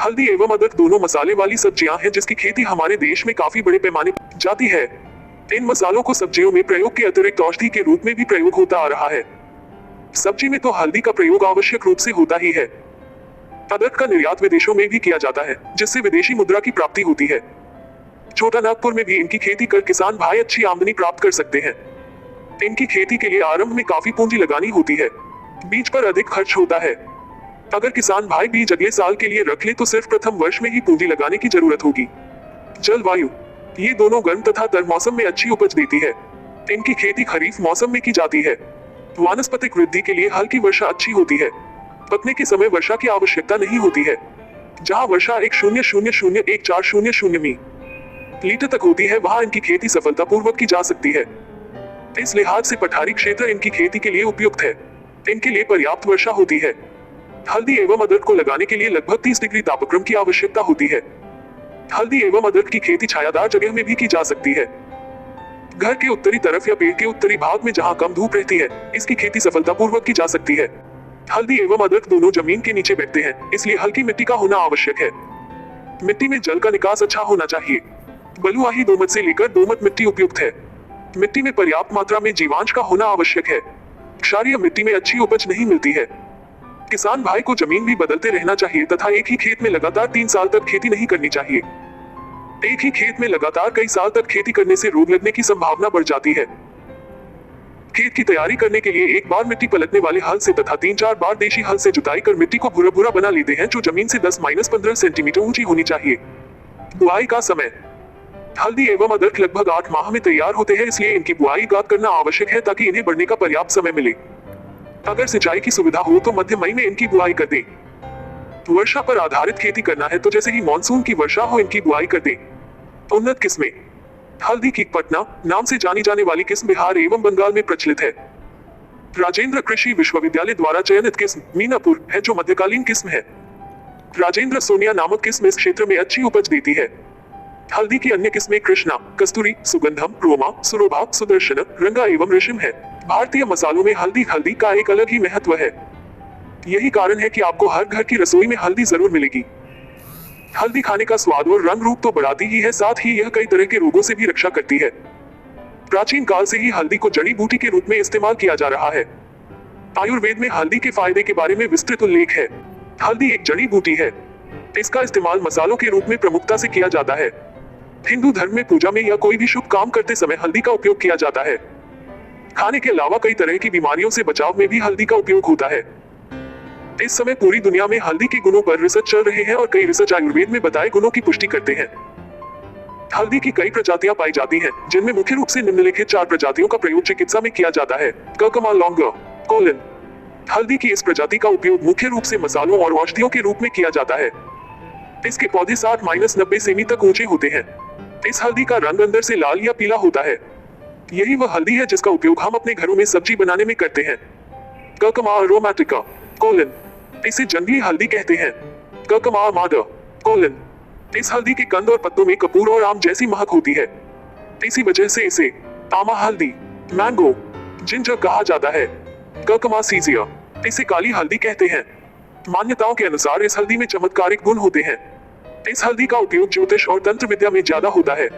हल्दी एवं अदरक दोनों मसाले वाली सब्जियां हैं जिसकी खेती हमारे देश में काफी बड़े पैमाने पर जाती है। इन मसालों को सब्जियों में प्रयोग के अतिरिक्त औषधि के रूप में भी प्रयोग होता आ रहा है। सब्जी में तो हल्दी का प्रयोग आवश्यक रूप से होता ही है। अदरक का निर्यात विदेशों में भी किया जाता है जिससे विदेशी मुद्रा की प्राप्ति होती है। छोटा नागपुर में भी इनकी खेती कर किसान भाई अच्छी आमदनी प्राप्त कर सकते हैं। इनकी खेती के लिए आरंभ में काफी पूंजी लगानी होती है, बीज पर अधिक खर्च होता है। अगर किसान भाई बीज अगले साल के लिए रख ले तो सिर्फ प्रथम वर्ष में ही पूंजी लगाने की जरूरत होगी। जलवायु, ये दोनों गर्म तथा तम मौसम में अच्छी उपज देती है। इनकी खेती खरीफ मौसम में की जाती है। वानस्पतिक वृद्धि के लिए हल्की वर्षा अच्छी होती है। पकने के समय वर्षा की आवश्यकता नहीं होती है। जहां वर्षा 1,000,1,400 मीटर तक होती है वहां इनकी खेती सफलतापूर्वक की जा सकती है। इस लिहाज से पठारी क्षेत्र इनकी खेती के लिए उपयुक्त है। इनके लिए पर्याप्त वर्षा होती है। हल्दी एवं अदरक को लगाने के लिए लगभग 30 डिग्री तापक्रम की आवश्यकता होती है। हल्दी एवं अदरक की खेती छायादार जगह में भी की जा सकती है। घर के उत्तरी तरफ या पेड़ के उत्तरी भाग में जहां कम धूप रहती है इसकी खेती सफलतापूर्वक की जा सकती है। हल्दी एवं अदरक दोनों जमीन के नीचे बैठते हैं, इसलिए हल्की मिट्टी का होना आवश्यक है। मिट्टी में जल का निकास अच्छा होना चाहिए। बलुआही दोमट से लेकर दोमट मिट्टी उपयुक्त है। मिट्टी में पर्याप्त मात्रा में जीवांश का होना आवश्यक है। क्षारीय मिट्टी में अच्छी उपज नहीं मिलती है। किसान भाई को जमीन भी बदलते रहना चाहिए तथा एक ही खेत में लगातार 3 साल तक खेती नहीं करनी चाहिए। एक ही खेत में लगातार कई साल तक खेती करने से रोग लगने की संभावना बढ़ जाती है। खेत की तैयारी करने के लिए एक बार मिट्टी पलटने वाले हल से तथा 3-4 बार देशी हल से जुताई कर मिट्टी को भूरा भूरा बना लेते हैं जो जमीन से 10-15 सेंटीमीटर ऊंची होनी चाहिए। बुआई का समय, हल्दी एवं अदरक लगभग 8 माह में तैयार होते हैं, इसलिए इनकी बुआई गाद करना आवश्यक है ताकि इन्हें बढ़ने का पर्याप्त समय मिले। अगर सिंचाई की सुविधा हो तो मध्य मई में इनकी बुआई कर दें। वर्षा पर आधारित खेती करना है तो जैसे ही मानसून की वर्षा हो इनकी बुआई कर दें। उन्नत किस्में, हल्दी की पटना नाम से जानी जाने वाली किस्म बिहार एवं बंगाल में प्रचलित है। राजेंद्र कृषि विश्वविद्यालय द्वारा चयनित किस्म मीनापुर है जो मध्यकालीन किस्म है। राजेंद्र सोनिया नामक किस्म इस क्षेत्र में अच्छी उपज देती है। हल्दी की अन्य किस्में कृष्णा, कस्तूरी, सुगंधम, रोमा, सुरोभा, सुदर्शन, रंगा एवं रेशम है। भारतीय मसालों में हल्दी का एक अलग ही महत्व है। यही कारण है कि आपको हर घर की रसोई में हल्दी जरूर मिलेगी। हल्दी खाने का स्वाद और रंग रूप तो बढ़ाती ही है, साथ ही यह कई तरह के रोगों से भी रक्षा करती है। प्राचीन काल से ही हल्दी को जड़ी बूटी के रूप में इस्तेमाल किया जा रहा है। आयुर्वेद में हल्दी के फायदे के बारे में विस्तृत उल्लेख है। हल्दी एक जड़ी बूटी है। इसका इस्तेमाल मसालों के रूप में प्रमुखता से किया जाता है। हिंदू धर्म में पूजा में या कोई भी शुभ काम करते समय हल्दी का उपयोग किया जाता है। खाने के अलावा कई तरह की बीमारियों से बचाव में भी हल्दी का उपयोग होता है। इस समय पूरी दुनिया में हल्दी के गुणों पर रिसर्च चल रहे हैं और कई रिसर्च आयुर्वेद में बताए गुणों की पुष्टि करते हैं। हल्दी की कई प्रजातियां पाई जाती हैं, जिनमें मुख्य रूप से निम्नलिखित 4 प्रजातियों का प्रयोग चिकित्सा में किया जाता है। कर्कमा लॉन्गा कोलिन, हल्दी की इस प्रजाति का उपयोग मुख्य रूप से मसालों और औषधियों के रूप में किया जाता है। इसके पौधे 60-90 सेमी तक ऊंचे होते हैं। इस हल्दी का रंग अंदर से लाल या पीला होता है। यही वह हल्दी है जिसका उपयोग हम अपने घरों में सब्जी बनाने में करते हैं। कर्कमा अरोमैटिका कोलिन, इसे जंगली हल्दी कहते हैं। कर्कमा आर्माडा कोलिन, इस हल्दी के कंद और पत्तों में कपूर और आम जैसी महक होती है। इसी वजह से इसे आमा हल्दी, मैंगो, जिंजर कहा जाता है। कर्कमा सीजिया, इसे काली हल्दी कहते हैं। मान्यताओं के अनुसार इस हल्दी में चमत्कारिक गुण होते हैं। इस हल्दी का उपयोग ज्योतिष और तंत्र विद्या में ज्यादा होता है।